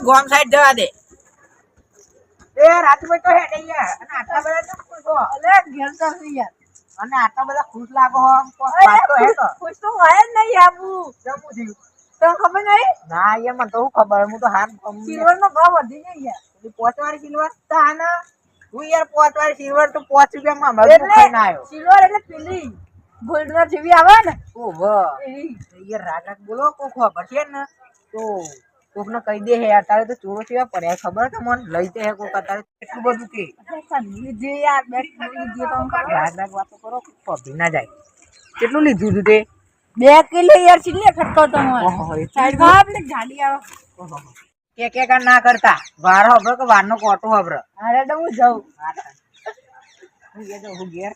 ગોમ સાઈડ જવા દે એ રાજભાઈ તો હેડે યાર અને આટલા બધા તો ખુશ હો અલે ઘેર તો યાર અને આટલા બધા ખુશ લાગો હો વાત તો હે તો ખુશ તો હોય જ નહીં આબુ જમું થયું તો ખબર નહીં ના યાર મને તો ખબર હું તો હાર સિલ્વર નો ભાવ વધી ગયો યાર એ 5 વાળી સિલ્વર તાના હું યાર 5 વાળી સિલ્વર તો 5 રૂપિયા માં મળે ખાઈને આવ્યો સિલ્વર એટલે પેલી ગોલ્ડ ના જેવી આવે ને ઓહો યાર રાગા બોલો કો ખબર છે ને તો કોક ને કહી દે હે અત્યારે તો ચોરો કેવા પડ્યા ખબર તમને લઈ દે હે કોક અત્યારે કેટલું બધું કે જે યાર બેટ લીધી તો રાગા વાતો કરો પભી ના જાય કેટલું લીધું તું તે 2 કિલો યાર સિલ્લે ખટકો તો ઓહો સાઈડ માં આપણે ગાડી આવે ઓહો કે કા ના કરતા વાર હબરો કે વારનો કોટો હબરો અરે તો હું જાઉં હું એ તો હું ઘેર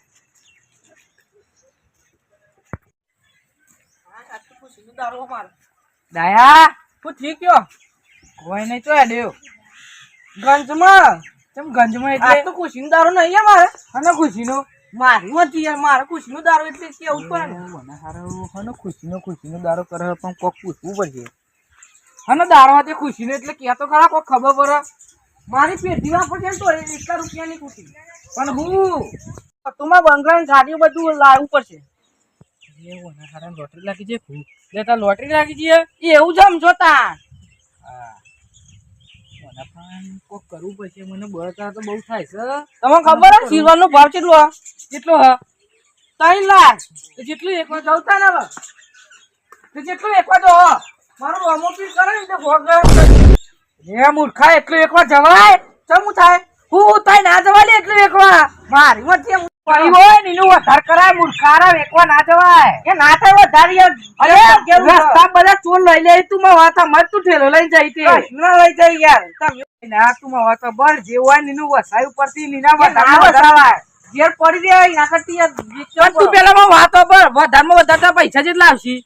દાયા તું ઠીક કયો કોઈ નહીં તો હેડ્યો ગંજમાં ચમ ગંજમાં એટલે તો ખુશીનો દારો નહીં અમારે અને ખુશીનો મારી હતી યાર મારે ખુશીનો દારો એટલે કેવું પડે મને હારો હનો ખુશીનો દારો કરે પણ કોક પૂછવું પડશે હનો દારો તે ખુશીનો એટલે કે તો ખરા કોક ખબર પડે મારી પેઢી વાપર છે તો 1 રૂપિયાની ખુશી પણ હું તુંમાં બંગલાની ગાડીઓ બધું લાવવું પડશે લોટરી લાગી છે લોટરી લાગી છે એવું જમ જોતા કોક કરવું પડશે મને બળતરા તો બહુ થાય છે તમને ખબર હે સિલ્વર નો ભાવ કેટલો હ 3 લાખ જેટલું એકવાર જવતા ને જેટલું એકવાર જો મારું અમોપી કરે ને ભોગ એ મૂર્ખા એટલું એકવાર જવાય ચમ થાય હું થાય ના જવાય એટલું એકવાર મારી મત પડી હોય ને એનું વધાર કરાય મૂર્ખારા વેકવા ના જવાય એ ના થાય વધાર યાર અરે રસ્તા બધા ચોર લઈ લે તું માં વાતા મત તું ઠેલો લઈ જાય તે ના લઈ જાય યાર તમે ના તું માં વાતા બર જે હોય ને એનું વસાય ઉપરથી નીના વધાર વસાવાય ઘેર પડી દે એના કરતી યાર તું પેલા માં વાતો બર વધારમાં વધારતા પૈસા જેટલા આવશી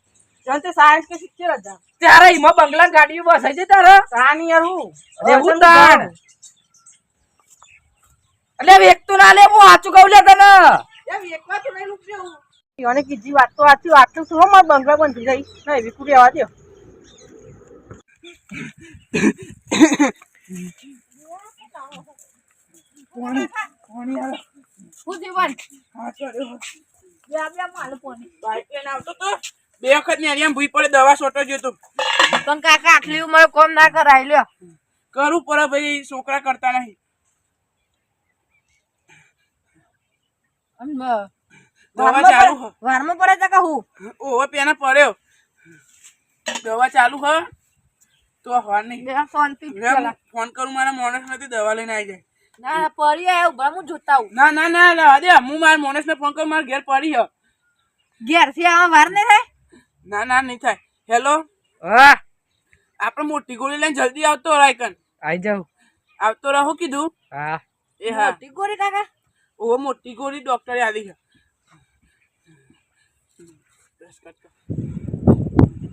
જંતે સાયન્સ કે 70000 ત્યારે એમાં બંગલા ગાડીઓ બસાઈ છે તારે તાની યાર હું એવું તાણ એટલે વેક તો ના લે હું આચું કહું લે તને એમ એકવા તો નહીં લુકજો યોને કીધી વાત તો આટલું શું માર બંગલા બંધ થઈ જાય ના એવી કુડી આવા દે કોણી આ હું જીવન હા ચડ્યો બે માલ પોની બાઈક લઈને આવતો તો 2 વખત ને એરિયામ ભૂઈ પડે દવા છોટો જોતો પણ કાકા આટલી ઉંમરે કોમ ના કરાય લ્યો કરું પર ભાઈ છોકરા કરતા નહીં દવા ચાલુ હ વારમાં પડે છે કહું ઓવે પેના પડ્યો દવા ચાલુ હ તો હોર નહીં ફોન કરું મારા મોનસ નથી દવા લઈને આવી જાય ના પડી આવ હું જોતા હું ના લેવા દે હું મારા મોનસ ને ફોન કરું મારા ઘેર પડી હ ઘેર થી આવા વાર નહીં થાય ના નહીં થાય હેલો હા આપણે મોટી ગોળી લઈને જલ્દી આવતો રાયકન આવી જાવ આવતો રહો કીધું હા એ હા મોટી ગોળી કાકા ઓ મોટી ગોળી ડોક્ટરે આવી છે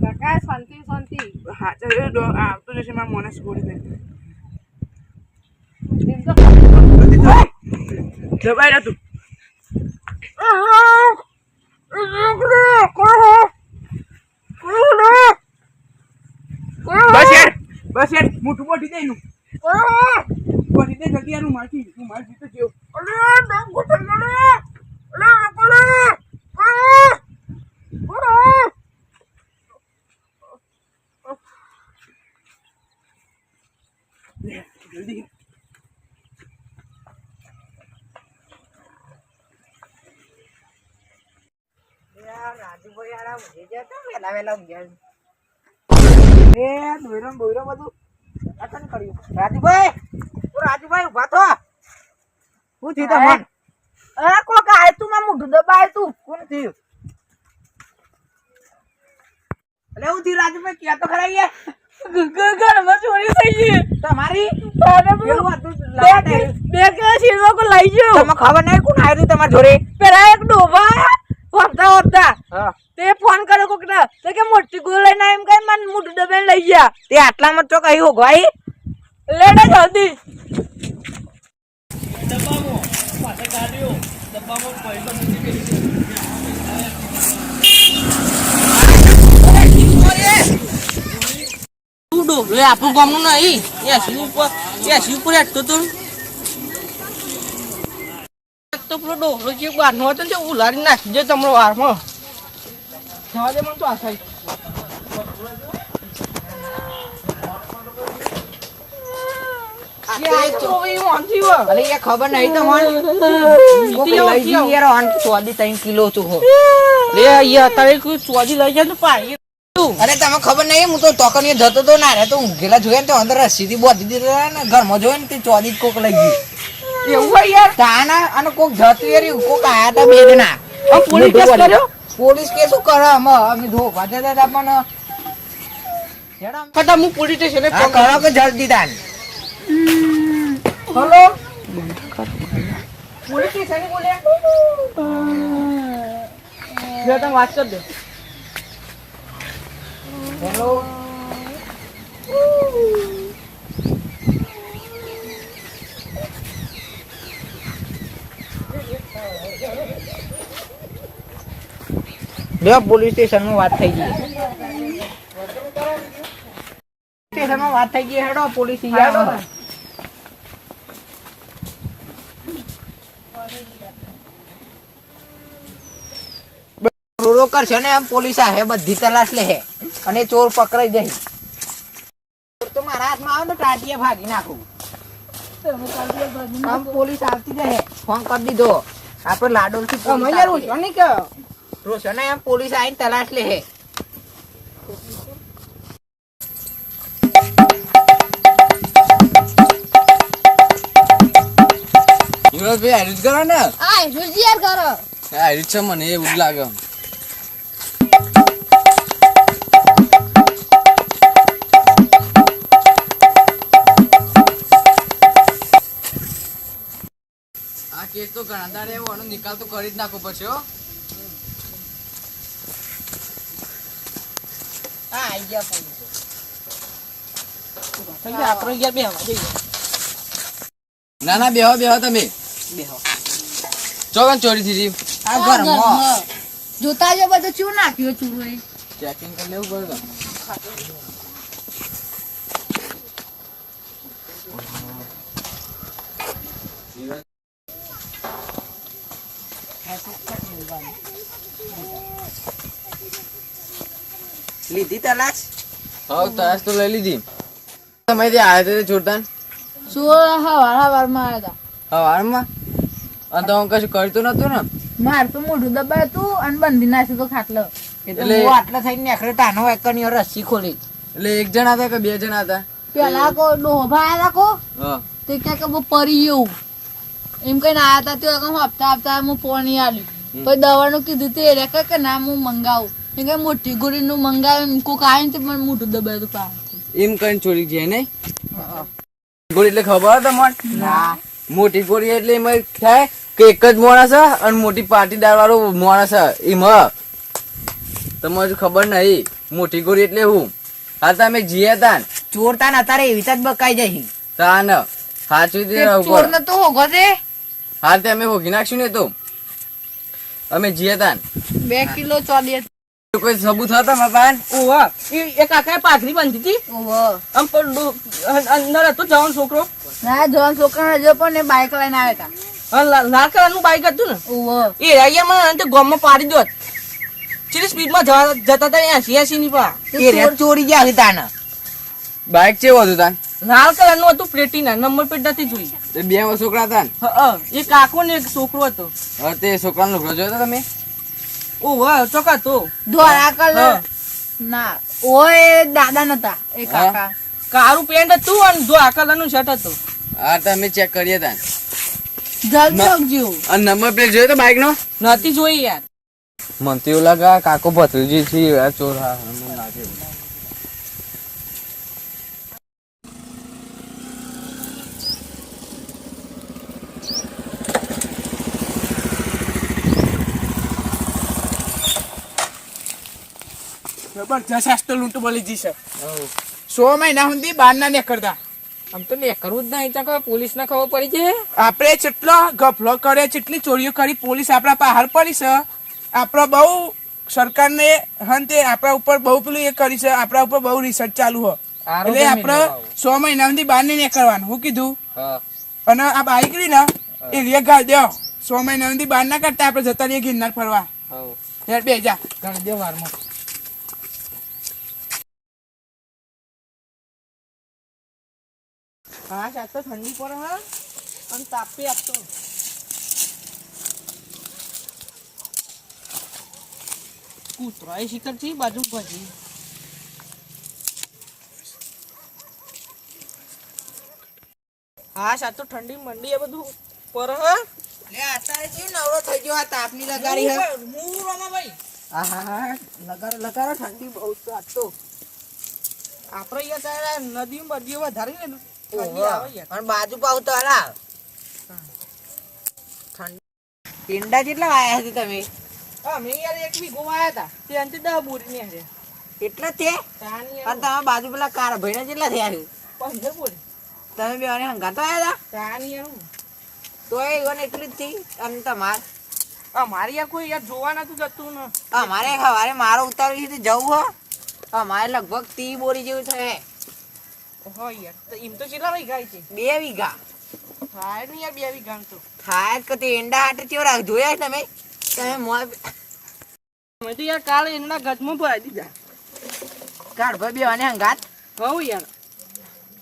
કાકા શાંતિ હા ચાલ આવતો જશે મારા મોનસ ગોળી લઈને દબાઈ તું બસ યાર મોટું બોટી દે નું બોટી દે જલ્દી યાર હું મારથી તો જેવ અરે નામ ગોઠલ મને અરે જલ્દી યાર રાજુભાઈ આરા ઉઠી જતા વેલા ગયા એ બોયરો બધું અટન કર્યું રાજુભાઈ ઉભા થો હું થી તમન આ કોક આય તું માં મુઢ દબાય તું કોણ થયું અલે હું થી રાજુભાઈ કે તો ખરાઈ ઘર માં ચોરી થઈ ગઈ તમારી બે કે શીરવા કો લઈ ગયો તમને ખબર નહીં કોણ આયરું તમાર જોડે પેલા એક ડોબા હોતા તે ફોન કર્યો કોક ને તો કે મોટી ગોળ લઈને એમ કઈ મન મુઢ દબાઈને લઈ ગયા તે આટલામાં તો કઈ હોગવાઈ લેડે જલ્દી ડબ્બામાં પાછા કાઢ્યો ડબ્બામાં પૈસા મૂકી આપણું ગામનું નહીં એસી ઉપર હેઠતો તો પેલો ડોહરો જે બહારનો હતો ને ઉલાડી નાખી દે તમારો વારમાં જવા દે મને તો આ થાય ખબર નહીં તો ચોદી 3 કિલો ચૂહો લે અત્યારે કોઈ ચોદી લઈ જાય તો પાડી અરે તમે ખબર નહીં હું તો ટોકન જતો તો ના રે તો ઊંઘેલા જોયે ને તો અંદર રસીથી બોધી દીધા ને ઘરમાં જોયે ને તે ચોદી કોક લઈ ગયું એવું હોય યાર તાના અને કોક જતું રહ્યું કોક આયા તા બે જણા પોલીસ કેસ કર્યો પોલીસ કે શું કરે અમે ધોકા દેતા હતા પણ કદા હું પોલીસ સ્ટેશને કરો કે જલ્દી તાન હેલો પોલીસ સ્ટેશન બોલ્યા જો તમે વાત કર દે હેલો બે પોલીસ સ્ટેશનમાં વાત થઈ ગઈ સ્ટેશનમાં વાત થઈ ગઈ હેડો પોલીસ રોડો કરશે ને આમ પોલીસ આવે બધી તલાશ લે અને ચોર પકડાઈ જાય તો મારા હાથમાં આવે ને ટાટિયા ભાગી નાખું આમ પોલીસ આવતી જાય ફોન કરી દીધો આપણે લાડોલ થી રોશન એમ પોલીસ આવીને તલાશ લે યુવરાજભાઈ આયુષ કરો ને કરો આયુષ છે મને એવું લાગે આ કેસ તો ઘણા દાડે એવો આનો નિકાલ તો કરી જ નાખવો પડશે હો આઈ ગયા પોલીસ આપણે યાર બે હવા જઈએ ના ના બેહો બેહો તમે બેહો ચોગન ચોરી થઈ ગઈ આ ઘરમાં જોતા જો બધું ચૂ નાખ્યો ચૂરો ચેકિંગ કરી લેવું પડે લીધી તલાશ હા તલાશ તો લઈ લીધી તમે જે આવ્યા હતા ચોરતાન ચોર હવારમાં આવ્યા હવારમાં અને તો કશું કરતું નતું ને માર તો મોઢું દબાય તું અને બંધી નાખ્યું તો ખાટલો એટલે હું આટલા થઈને નીકળ્યો તાનો એકની રસ્સી ખોલી એટલે એક જણા હતા કે બે જણા હતા પેલા કો ડોભા આવ્યા કો હા તે ક્યાં કે પરી એવું એમ કઈ ના આવ્યા હતા તે હપ્તા હપ્તા હું પોણી આલ્યું પછી દવાનું કીધું તે રે કે ના હું મંગાવું એમ કે મોટી ગોળીનું મંગાવ્યું કોક આવે ને તે મને મોઢું દબાય તો પા એમ કઈ ચોરી છે નહીં ગોળી એટલે ખબર તમને ના મોટી ગોળી એટલે એમાં થાય કે એક જ માણસ અને મોટી પાટીદાર વાળો માણસ એમાં તમને ખબર નહીં મોટી ગોળી એટલે હું હા તમે જીયા તાન ચોર તાન અત્યારે એવી જ બકાઈ જાય તાન સાચું ચોર ને તો હોગો છે હા તે અમે હોગી નાખશું ને તો અમે જીયા તાન 2 કિલો ચોલી કોઈ સબૂત હતા મારા પાન ઓવા એ કાકાએ પાઘડી બાંધી હતી ઓહો આમ પણ અંદર હતો જવાન છોકરો ના જોન છોકરા જો પણ એ બાઈક લઈને આવ્યા હતા લાલ કલરનું બાઈક હતું ને ઓહો એ રાઈયામાં તે ગામમાં પાડી દોત ચીલી સ્પીડમાં જતા હતા 80 ની પા ચોરી ગયા તાન બાઈક ચેવું હતું તાન લાલ કલરનું હતું પ્લેટિના નંબર પ્લેટ નથી જોઈ તે બે છોકરા હતા ને એ કાકો ને એક છોકરો હતો હવે તે છોકરાનો લુગડો જોયો હતો તમે ઓવા ચોકા તો ધોળા કલર ના ઓય દાદા નતા એ કાકા કાળું પેન્ટ હતું અને ધોળા કલરનું શર્ટ હતું હા તમે ચેક કરીએ તાન જલ્દી રોકજો અને નંબર પ્લેટ જોયો તો બાઈક નો નથી જોઈ યાર મને તો એવું લાગે કાકો ભત્રીજી છે ચોર હા મને લાગે જબરજસ્ત લૂંટ બોલી જી છે 100 મહિના સુધી બહાર ના નીકળતા આમ તો કરવું જ નહીં તો પોલીસ ને ખબર પડી છે આપણે જેટલો ગફલો કરે જેટલી ચોરીઓ કરી પોલીસ આપણા પહાડ પડી છે આપણો બહુ સરકારને હંતે આપણા ઉપર બહુ પેલું એ કરી છે આપણા ઉપર બહુ રિસર્ચ ચાલુ હોય એટલે આપણે 6 મહિના સુધી બહાર નહીં નીકળવાનું. હું કીધું? અને આ બાઈક રહી ને એ રે ગાળ દો. 6 મહિના સુધી બહાર ના કરતા આપણે જતા રહીએ ગિરનાર ફરવા. યાર બે જા ગાળ દે વારમાં. હા સાત તો ઠંડી પડે હા અને તાપી આપતો કૂતરાય શિખર છે બાજુ ભાજી હા સાત તો ઠંડી મંડી એ બધું પડે હા અત્યારે જે નવરો થઈ ગયો આ તાપની લગાડી હે. હું રમાભાઈ હા લગાડો ઠંડી બહુ તો આજ તો. આપણે અહીંયા ત્યારે નદી બધી વધારે ને ઠંડી આવે યાર અને બાજુ પાવ તો હલા ઠંડી ઈંડા કેટલા વાયા છે તમે? અમે યાર 1 વીઘો વાયા હતા ત્યાંથી 10 બોરી ને હે એટલા છે? તાની અને તમે બાજુ પેલા કાર ભાઈના કેટલા થયા છે? 15 બોરી તમે બે હંગાતો આવ્યા તાની યાર હતા તો એ એટલી જ થઈ. અને તમાર અમારી યાર કોઈ યાર જોવા નતું જતું ને અમારે સવારે મારો ઉતારવી છે જવું હો. અમારે લગભગ 30 બોરી જેવું થાય. હા યાર તો એમ તો કેટલા વીઘા છે 2 વીઘા થાય ને યાર 2 વીઘા તો થાય જ કે ઈંડા હાટે કેવો રાખ જોયા તમે? તમે અમે તો યાર કાલે એના ગજમાં ભરાઈ દીધા કાઢ ભાઈ બે અને હંગાત હવ યાર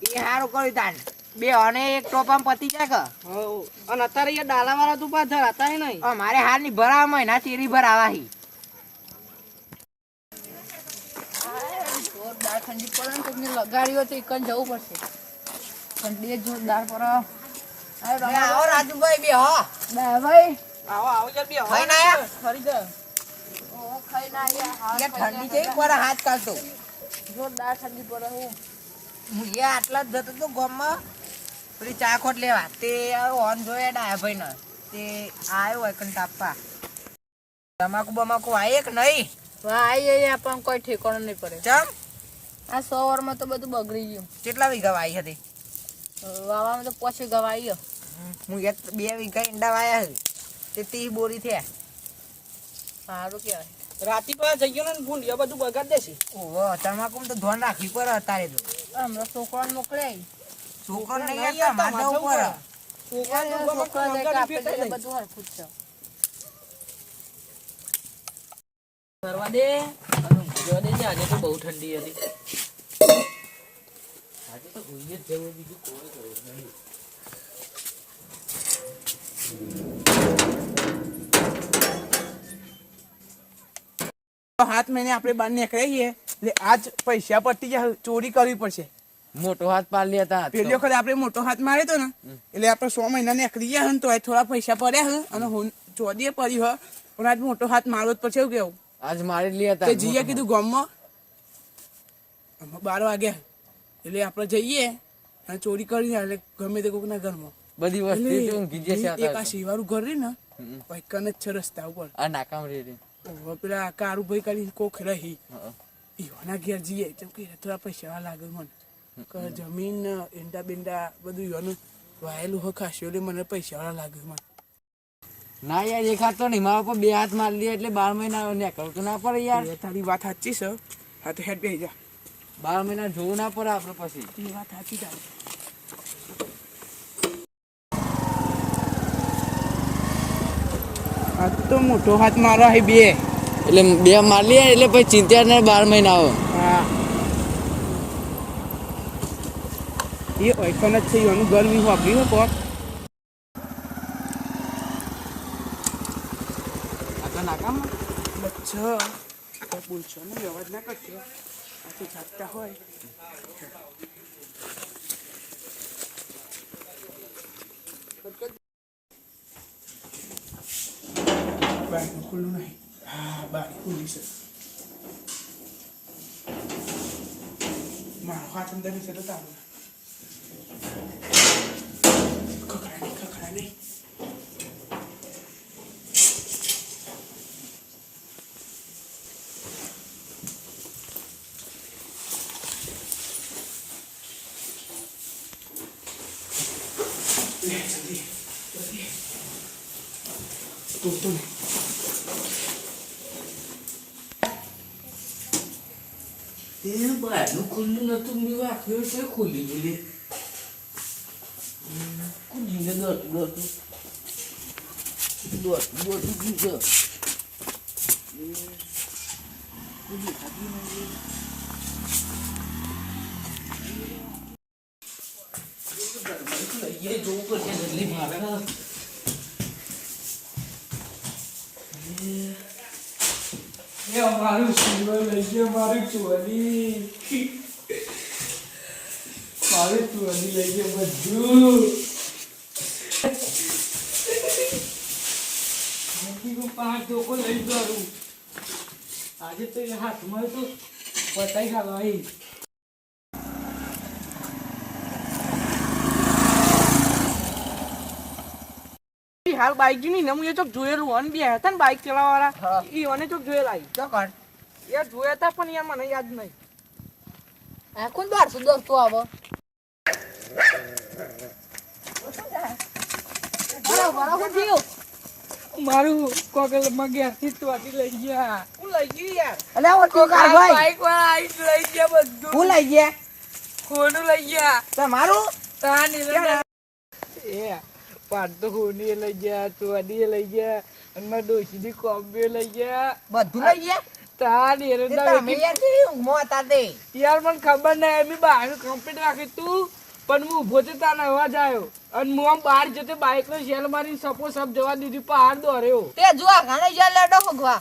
એ સારું કર્યું તાન. બે અને એક ટોપામાં પતી જાય કે હવ અને અત્યારે યાર ડાલા વાળા તું પા ધરાતા નહીં અમારે હાલ ની ભરાવા મહિના ચેરી ભરાવા હી. જોરદાર ઠંડી પડે ને તમને લગાડ્યો તો એક જ જવું પડશે. ઠંડી જોરદાર પડે. આવો રાજુભાઈ બે હો ભાઈ આવો આવો યાર બે ખાઈને આયા? ખરી જા ખાઈ ના યાર ઠંડી કેવી પડે હાથ કાઢતો. જોરદાર ઠંડી પડે હું હું એ આટલા જ જતો હતો ગામમાં પેલી ચાખોટ લેવા તે ઓન જોયા ડાયા ભાઈ ને તે આવ્યો હોય કન તાપવા. તમાકુ બમાકુ આયે કે નહીં? આઈ પણ કોઈ ઠેકાણું નહીં પડે. ચમ આ 100 વારમાં તો બધું બગડી ગયું. કેટલા વીઘા વાઈ હતી? વાવામાં તો પછી ગવાઈ ગયો. હું 2 વીઘા ઈંડા વાયા છે તે 30 બોરી થયા. સારું કહેવાય. રાતી પર જઈયો ને ભૂંડિયા બધું બગાડ દેશે ઓહો તમાકુ તો ધ્યાન રાખવી પડે અત્યારે તો. હમણાં છોકરાને મોકલે છોકરો નહીં યાર માથે ઉપર. છોકરા બધું હરખું જ છે. કરવા દે અને ઊંઘવા દે. આજે તો બહુ ઠંડી હતી. આજે તો હોઈએ જ જવું, બીજું કોઈ કરવું નહીં. હાથ મહિને આપણે બહાર નીકળીએ એટલે આજ પૈસા પતી જાય. ચોરી કરવી પડશે. મોટો હાથ પાડી હતા. પેલી વખત આપણે મોટો હાથ માર્યો હતો ને એટલે આપણે 100 મહિના નીકળી ગયા ને તો થોડા પૈસા પડ્યા હે અને ચોરીએ પડ્યું હે. પણ આજ મોટો હાથ મારવો જ પડશે. એવું કેવું આજ મારી લે હતા તે જીએ કીધું ગામમાં 12 વાગ્યા એટલે આપણે જઈએ અને ચોરી કરીને એટલે ગમે તે કોકના ઘરમાં બધી વસ્તુ ઊંઘી જશે. એક આ શિવારું ઘર રહી ને પૈકન જ છે રસ્તા ઉપર. આ નાકામ રે પેલા કારુભાઈ કરી કોક રહી ઈવાના ઘેર જઈએ તો કે થોડા પૈસા લાગે મને જમીન ઈંડા બેંડા બધું ઈવાનું વાયેલું હો ખાસ્યું એટલે મને પૈસા વાળા લાગે મને. ના યાર દેખાતો નહીં. મારા પર 2 હાથ મારી લે એટલે 12 મહિના નીકળતું ના પડે યાર. એ તારી વાત સાચી છે. હા તો હેડ બેસી જા. 12 મહિના જોવું ના પડે આપણે પછી. એ વાત સાચી તારી. આ તો મોટો હાથ મારો હે બે એટલે 2 મારી લે એટલે પછી ચિંતા ને 12 મહિના આવે. હા એ ઓયકન જ છે એનું ગરમી વાપરી હો કોક. આ તો નાકામ બચ્ચા કોઈ બોલશો ને અવાજ ના કરશો. આ તો જાગતા હોય. બારીનું ખુલ્લું નહીં. હા બારી ખુલ્લી છે. મારો હાથ અંદર છે તો તારું ખખડા નહીં. Tuntun. તે બહારનું ખુલ્લું નતું મેં વાંખ્યું છે ખુલી ગયેલી ખુલીને દોડતું ગયું છે જોવું પડશે જલ્દી મારે મારું સિલ્વર લઈ ગયો મારું ચોરી લઈ ગયો બધું 5 ધોકો લઈ જાઉં આજે તો એ હાથમાં તો પતાઈ ખાવા હાલ બાઈક ની ને હું એ ચોક જોયેલું અને બે હતા ને બાઈક ચલાવવા વાળા ઈ અને ચોક જોયેલા ચોકડ યાર જોયા હતા પણ યાર મને યાદ નહીં આ કોણ 1200 દોડતો આવો બરાબર થયું મારું કોકલ માં ગયા થી ટોટી લઈ ગયા હું લઈ ગઈ યાર અલે ઓ ટીકાર ભાઈ બાઈક વાળા આઈ લઈ ગયા બધું હું લઈ ગયા કોનું લઈ ગયા તમારું તાની એ પાટ તો હોની લઈ ગયા ચોડી લઈ ગયા અને મારા ડોશીની કોમ્બે લઈ ગયા બધું લઈ ગયા તાની તે તમે યાર કેવી ઊંઘમાં હતા તે યાર મને ખબર નહીં એમ બહાર કમ્પ્લીટ રાખી તું પણ હું ઉભો છે તાનો અવાજ આવ્યો અને હું આમ બહાર જતે બાઈક નો શેલ મારી સપો સપ જવા દીધી પહાડ દોર્યો તે જો ઘણા જા લેડો ભગવા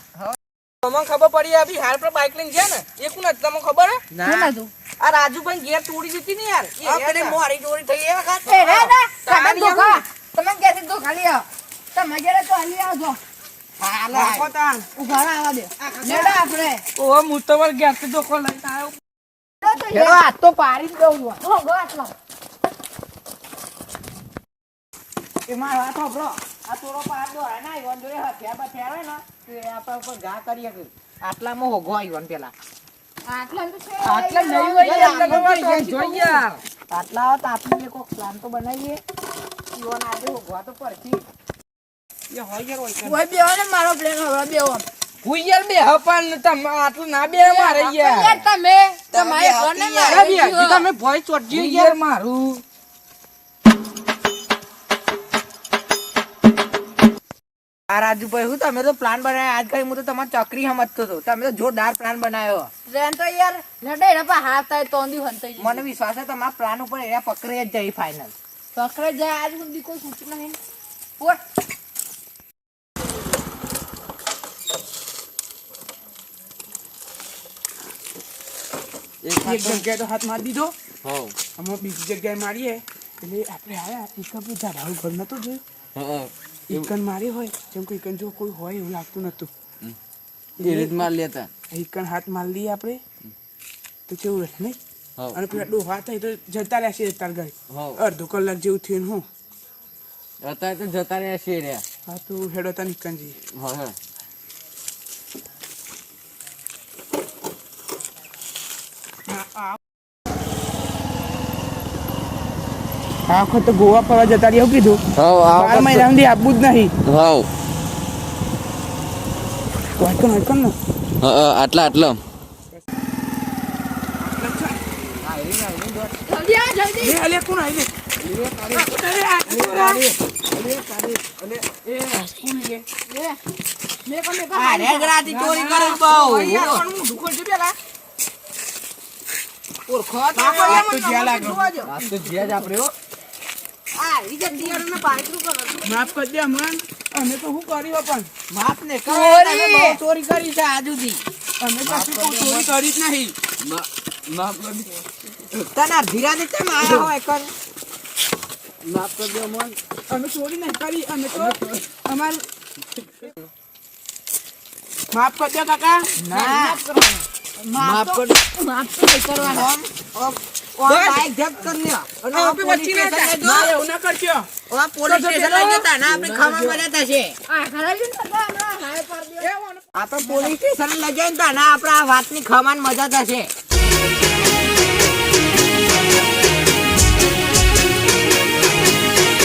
તમને ખબર પડી આ બી હાર પર બાઈક લઈને છે ને એ કોણ હતું તમને ખબર હે કોણ હતું આ રાજુભાઈ ઘેર તોડી જતી ને યાર આપણે મોરી ચોરી થઈ એ વખત એ રે ના તમે ધોખા તમે કેસે ધોખા લ્યો તમે ઘરે તો હાલી આવજો રાખો તાન ઉભા આવા દે લેડો આપણે ઓ હું તમાર ઘેર થી ધોકો લઈને આવ્યો ચલો આ તો પારી જ દઉં છું. હો ગો આટલો એ મારો હાથ હોભળો. આ થોડો પાર દોરાય ના ઈવન જોડે હથિયાર બથિયાર હોય ને તો એ આપણા ઉપર ઘા કરીએ કે આટલામાં હોગો ઈવન પેલા આટલા તો છે આટલા નહીં હોય યાર તમે જોઈ યાર આટલા હોત આપણે એક પ્લાન તો બનાવીએ ઈવન આજે હોગવા તો પડતી એ હોય યાર હોય ઓય બેવો ને મારો પ્લેન હવે બેવો હું યાર બે હપન તમે આટલું ના બે મારે યાર યાર તમે તમારે કોને અરે બે મારે તમે ભોય ચોટજી યાર મારું આ રાજુભાઈ હું તમે તો પ્લાન બનાવ્યો આજ કઈ હું તો તમારે ચકરી સમજતો હતો તમે તો જોરદાર પ્લાન બનાવ્યો ટ્રેન તો યાર લડે રપા હાથ થાય તોંદી હંતાઈ મને વિશ્વાસ છે તમારા પ્લાન ઉપર એરા પકડે જ જઈ ફાઇનલ પકડે જાય આજ સુધી કોઈ સૂચના નહીં ઓય એક જગ્યાએ તો હાથ મારી દીધો હા અમે બીજી જગ્યાએ મારીએ એટલે આપણે આયા એકન ઝાડાનું ઘર નતું જોયું હા એકન મારી હોય જેમ કે એકન જો કોઈ હોય એવું લાગતું નતું એ રીત માર લેતા એકન હાથ મારી લઈએ આપણે તો કેવું રહે નહીં હા અને પેલા ડોહા થાય તો જતા રહેશે તાર ઘરે હા અડધો કલાક જેવું થયું ને હું અત્યારે તો જતા રહ્યા છે રહ્યા હા તો હેડો તા નીકળજી હા હા આ વખત તો ગોવા ફરવા જતા રહ્યા કીધું હા 12 મહિના સુધી આપવું જ નહીં હા વાંચકન ને આટલા આટલા જલ્દી આ જલ્દી એ અલે કોણ આઈ લે મે કોને આ રેગરાથી ચોરી કરે બહુ યાર પણ હું ઢુકો છે પેલા ઓળખો આ તો જ્યાં લાગે આ તો જ્યાં જ આપણે હો આ ઈ જગ્યાએ ને પાણી કરો માફ કરી દે હમણાં અમે તો શું કર્યું પણ માફ ને કરો ચોરી! તમે બહુ ચોરી કરી છે આજુથી અમે કશું કોઈ ચોરી કરી જ નહીં માફ કરી દે તને ધીરાજી કેમ આયા હોય કર માફ કરી દે મન અમે ચોરી નહીં કરી અમે તો અમાર માફ કરી દો કાકા ના માફ કરી માફ તો નહીં કરવાનો ઓ બાઈક જપ્ત કરી લ્યો અને આ પોલીસ સ્ટેશન ના એવું ના કરજો ઓ પોલીસ સ્ટેશન લઈ જતા ના આપણે ખાવા મળ્યા થશે આ ખરાજી તો હમણાં હાય પર દે આપણે પોલીસ સ્ટેશન લઈ જઈને તા ના આપણે આ વાતની ખમાન મજા થશે